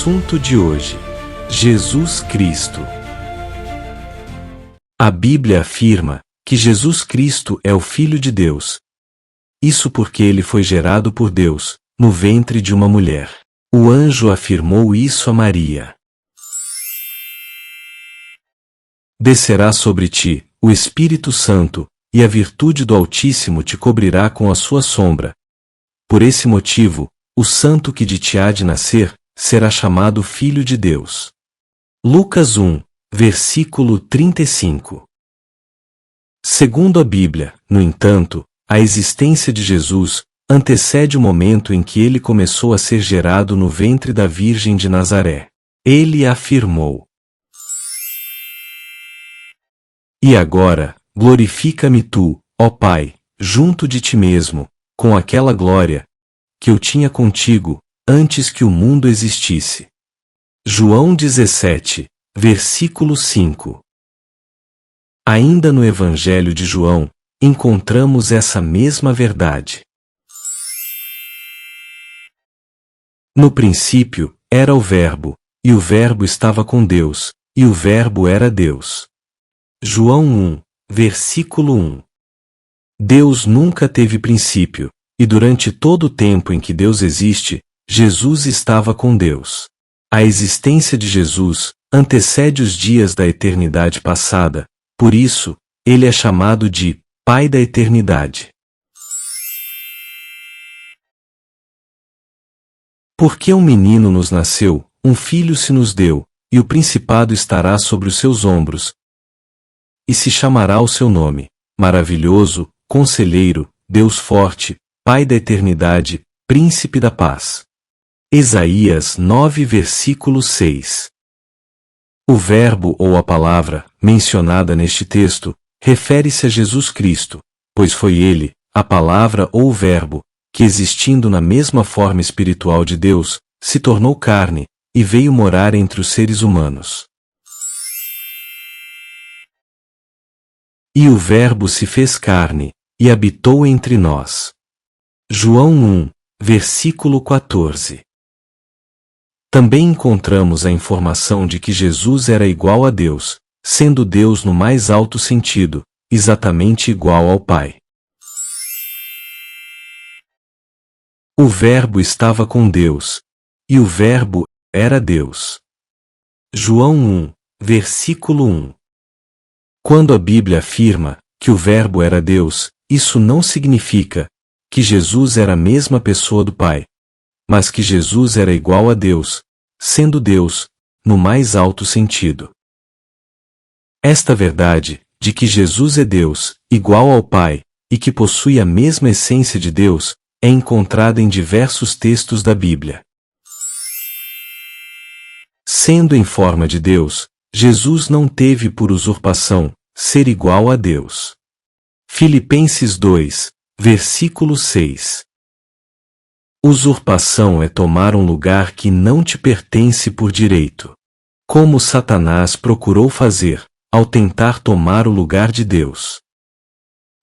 assunto de hoje: Jesus Cristo. A Bíblia afirma que Jesus Cristo é o Filho de Deus. Isso porque ele foi gerado por Deus, no ventre de uma mulher. O anjo afirmou isso a Maria. Descerá sobre ti o Espírito Santo, e a virtude do Altíssimo te cobrirá com a sua sombra. Por esse motivo, o santo que de ti há de nascer será chamado Filho de Deus. Lucas 1, versículo 35. Segundo a Bíblia, no entanto, a existência de Jesus antecede o momento em que ele começou a ser gerado no ventre da Virgem de Nazaré. Ele afirmou: E agora, glorifica-me tu, ó Pai, junto de ti mesmo, com aquela glória que eu tinha contigo, antes que o mundo existisse. João 17, versículo 5. Ainda no Evangelho de João, encontramos essa mesma verdade. No princípio, era o Verbo, e o Verbo estava com Deus, e o Verbo era Deus. João 1, versículo 1. Deus nunca teve princípio, e durante todo o tempo em que Deus existe, Jesus estava com Deus. A existência de Jesus antecede os dias da eternidade passada, por isso, ele é chamado de Pai da Eternidade. Porque um menino nos nasceu, um filho se nos deu, e o principado estará sobre os seus ombros, e se chamará o seu nome: Maravilhoso, Conselheiro, Deus Forte, Pai da Eternidade, Príncipe da Paz. Isaías 9, versículo 6. O verbo ou a palavra, mencionada neste texto, refere-se a Jesus Cristo, pois foi ele, a palavra ou o verbo, que existindo na mesma forma espiritual de Deus, se tornou carne, e veio morar entre os seres humanos. E o Verbo se fez carne, e habitou entre nós. João 1, versículo 14. Também encontramos a informação de que Jesus era igual a Deus, sendo Deus no mais alto sentido, exatamente igual ao Pai. O Verbo estava com Deus, e o Verbo era Deus. João 1, versículo 1. Quando a Bíblia afirma que o Verbo era Deus, isso não significa que Jesus era a mesma pessoa do Pai, mas que Jesus era igual a Deus, sendo Deus, no mais alto sentido. Esta verdade, de que Jesus é Deus, igual ao Pai, e que possui a mesma essência de Deus, é encontrada em diversos textos da Bíblia. Sendo em forma de Deus, Jesus não teve por usurpação ser igual a Deus. Filipenses 2, versículo 6. Usurpação é tomar um lugar que não te pertence por direito, como Satanás procurou fazer, ao tentar tomar o lugar de Deus.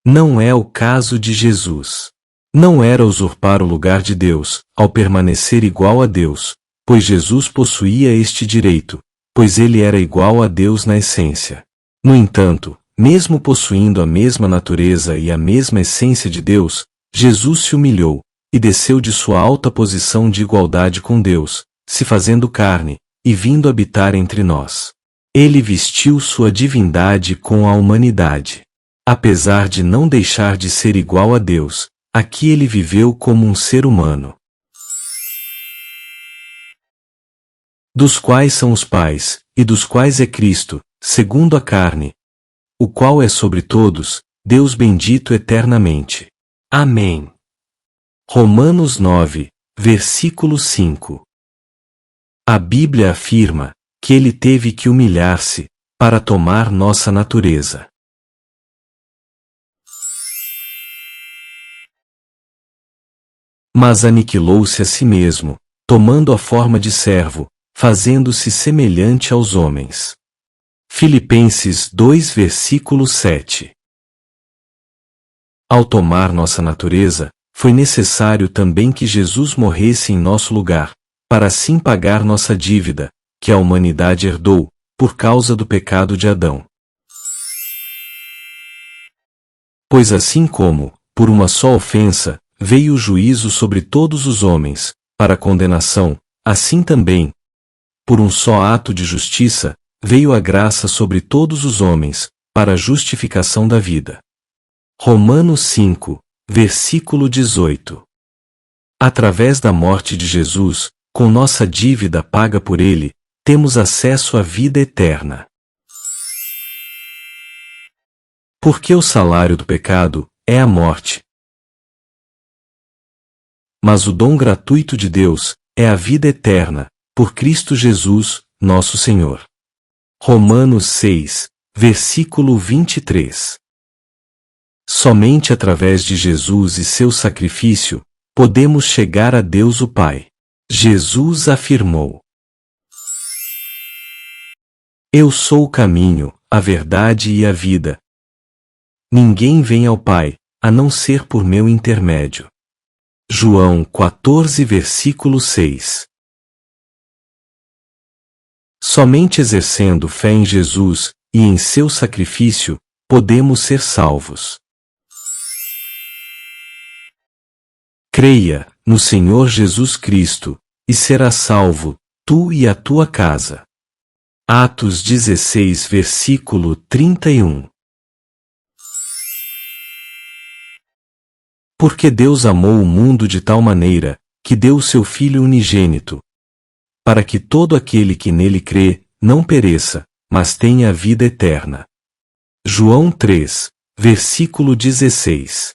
Não é o caso de Jesus. Não era usurpar o lugar de Deus, ao permanecer igual a Deus, pois Jesus possuía este direito, pois ele era igual a Deus na essência. No entanto, mesmo possuindo a mesma natureza e a mesma essência de Deus, Jesus se humilhou, e desceu de sua alta posição de igualdade com Deus, se fazendo carne, e vindo habitar entre nós. Ele vestiu sua divindade com a humanidade. Apesar de não deixar de ser igual a Deus, aqui ele viveu como um ser humano. Dos quais são os pais, e dos quais é Cristo, segundo a carne, o qual é sobre todos, Deus bendito eternamente. Amém. Romanos 9, versículo 5. A Bíblia afirma que ele teve que humilhar-se para tomar nossa natureza. Mas aniquilou-se a si mesmo, tomando a forma de servo, fazendo-se semelhante aos homens. Filipenses 2, versículo 7. Ao tomar nossa natureza, foi necessário também que Jesus morresse em nosso lugar, para assim pagar nossa dívida, que a humanidade herdou, por causa do pecado de Adão. Pois assim como, por uma só ofensa, veio o juízo sobre todos os homens, para condenação, assim também, por um só ato de justiça, veio a graça sobre todos os homens, para a justificação da vida. Romanos 5, versículo 18. Através da morte de Jesus, com nossa dívida paga por ele, temos acesso à vida eterna. Porque o salário do pecado é a morte. Mas o dom gratuito de Deus é a vida eterna, por Cristo Jesus, nosso Senhor. Romanos 6, versículo 23. Somente através de Jesus e seu sacrifício, podemos chegar a Deus o Pai. Jesus afirmou: Eu sou o caminho, a verdade e a vida. Ninguém vem ao Pai, a não ser por meu intermédio. João 14, versículo 6. Somente exercendo fé em Jesus e em seu sacrifício, podemos ser salvos. Creia no Senhor Jesus Cristo, e serás salvo, tu e a tua casa. Atos 16, versículo 31. Porque Deus amou o mundo de tal maneira, que deu o seu Filho unigênito, para que todo aquele que nele crê, não pereça, mas tenha a vida eterna. João 3, versículo 16.